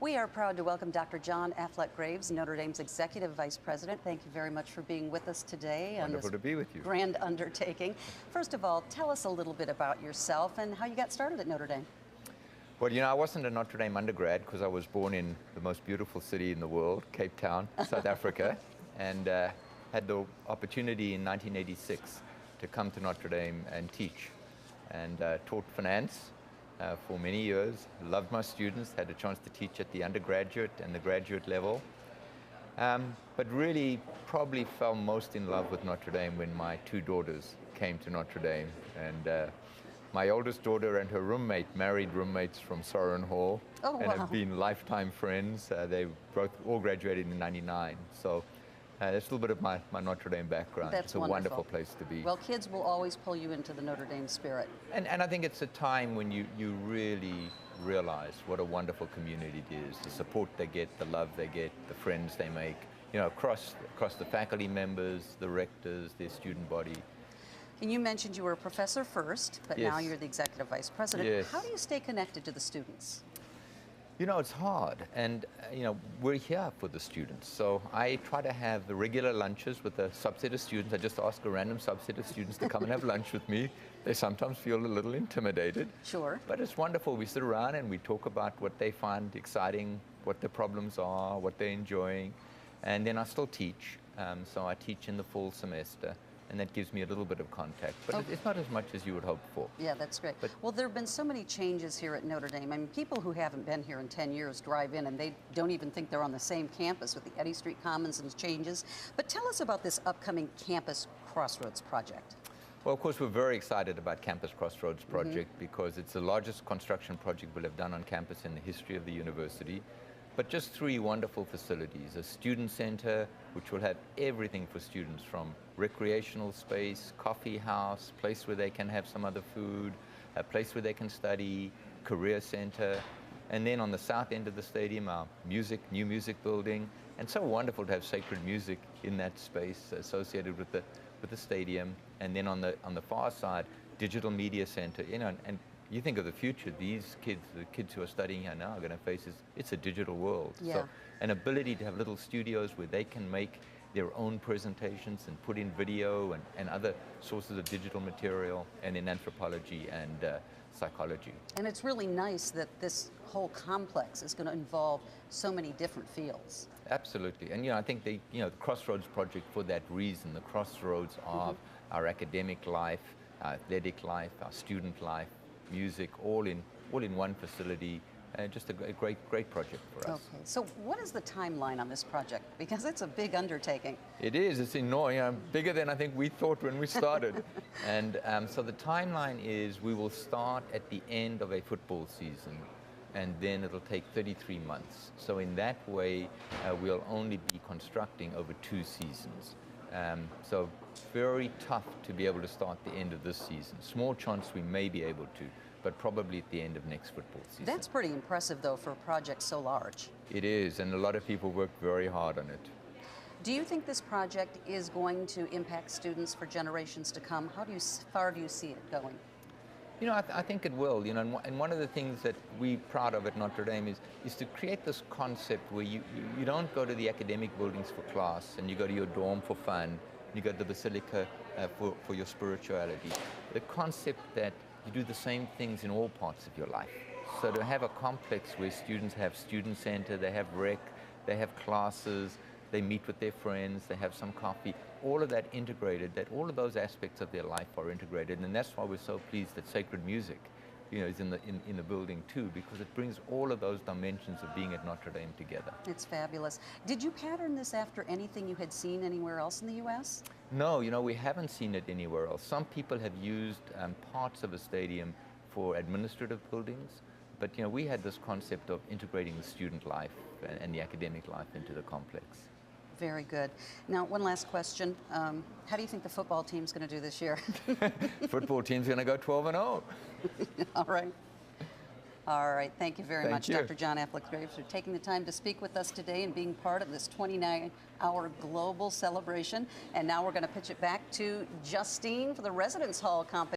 We are proud to welcome Dr. John Affleck Graves, Notre Dame's Executive Vice President. Thank you very much for being with us today on this Wonderful to be with you. grand undertaking. First of all, tell us a little bit about yourself and how you got started at Notre Dame. Well, you know, I wasn't a Notre Dame undergrad because I was born in the most beautiful city in the world, Cape Town, South Africa, and had the opportunity in 1986 to come to Notre Dame and teach, and taught finance for many years. Loved my students, had a chance to teach at the undergraduate and the graduate level, but really probably fell most in love with Notre Dame when my two daughters came to Notre Dame. And my oldest daughter and her roommate married roommates from Soren Hall, and have been lifetime friends. They both all graduated in '99. So that's a little bit of my Notre Dame background. That's it's a wonderful place to be. Well, kids will always pull you into the Notre Dame spirit. And I think it's a time when you really realize what a wonderful community it is, the support they get, the love they get, the friends they make, you know, across the faculty members, the rectors, their student body. And you mentioned you were a professor first, but Yes. now you're the Executive Vice President. Yes. How do you stay connected to the students? You know, it's hard, and you know, we're here for the students. So I try to have the regular lunches with a subset of students. I just ask a random subset of students to come and have lunch with me. They sometimes feel a little intimidated. Sure. But it's wonderful. We sit around and we talk about what they find exciting, what their problems are, what they're enjoying. And then I still teach. So I teach in the fall semester, and that gives me a little bit of contact. But it's not as much as you would hope for. Yeah, that's great. But, well, there have been so many changes here at Notre Dame. I mean, people who haven't been here in 10 years drive in and they don't even think they're on the same campus with the Eddy Street Commons and changes. But tell us about this upcoming Campus Crossroads project. Well, of course, we're very excited about Campus Crossroads project because it's the largest construction project we'll have done on campus in the history of the university. But just three wonderful facilities: a student center, which will have everything for students, from recreational space, coffee house, place where they can have some other food, a place where they can study, career center, and then on the south end of the stadium, our new music building. And so wonderful to have sacred music in that space associated with the stadium. And then on the far side, digital media center. You know, and you think of the future, these kids, the kids who are studying here now are going to face it's a digital world. Yeah. So an ability to have little studios where they can make their own presentations and put in video and other sources of digital material, and in anthropology and psychology. And it's really nice that this whole complex is going to involve so many different fields. Absolutely. And you know, I think the Crossroads project, for that reason, the crossroads of our academic life, our athletic life, our student life, music, all in one facility. Just a great project for us. Okay, so what is the timeline on this project? Because it's a big undertaking. It is. It's enormous. Bigger than I think we thought when we started. And so the timeline is we will start at the end of a football season, and then it'll take 33 months. So in that way, we'll only be constructing over 2 seasons. So very tough to be able to start the end of this season. Small chance we may be able to, but probably at the end of next football season. That's pretty impressive, though, for a project so large. It is, and a lot of people work very hard on it. Do you think this project is going to impact students for generations to come? How far do you see it going? You know, I think it will. You know, and one of the things that we're proud of at Notre Dame is to create this concept where you don't go to the academic buildings for class, and you go to your dorm for fun, and you go to the basilica for your spirituality. The concept that you do the same things in all parts of your life. So to have a complex where students have student center, they have rec, they have classes, they meet with their friends, they have some coffee, all of that integrated, that all of those aspects of their life are integrated. And that's why we're so pleased that sacred music, you know, is in the building too, because it brings all of those dimensions of being at Notre Dame together. It's fabulous. Did you pattern this after anything you had seen anywhere else in the U.S.? No, you know, we haven't seen it anywhere else. Some people have used parts of a stadium for administrative buildings, but you know, we had this concept of integrating the student life and the academic life into the complex. Very good. Now, one last question. How do you think the football team's going to do this year? Football team's going to go 12-0. All right. All right. Thank you very much, you. Dr. John Affleck Graves, for taking the time to speak with us today and being part of this 29-hour global celebration. And now we're going to pitch it back to Justine for the Residence Hall competition.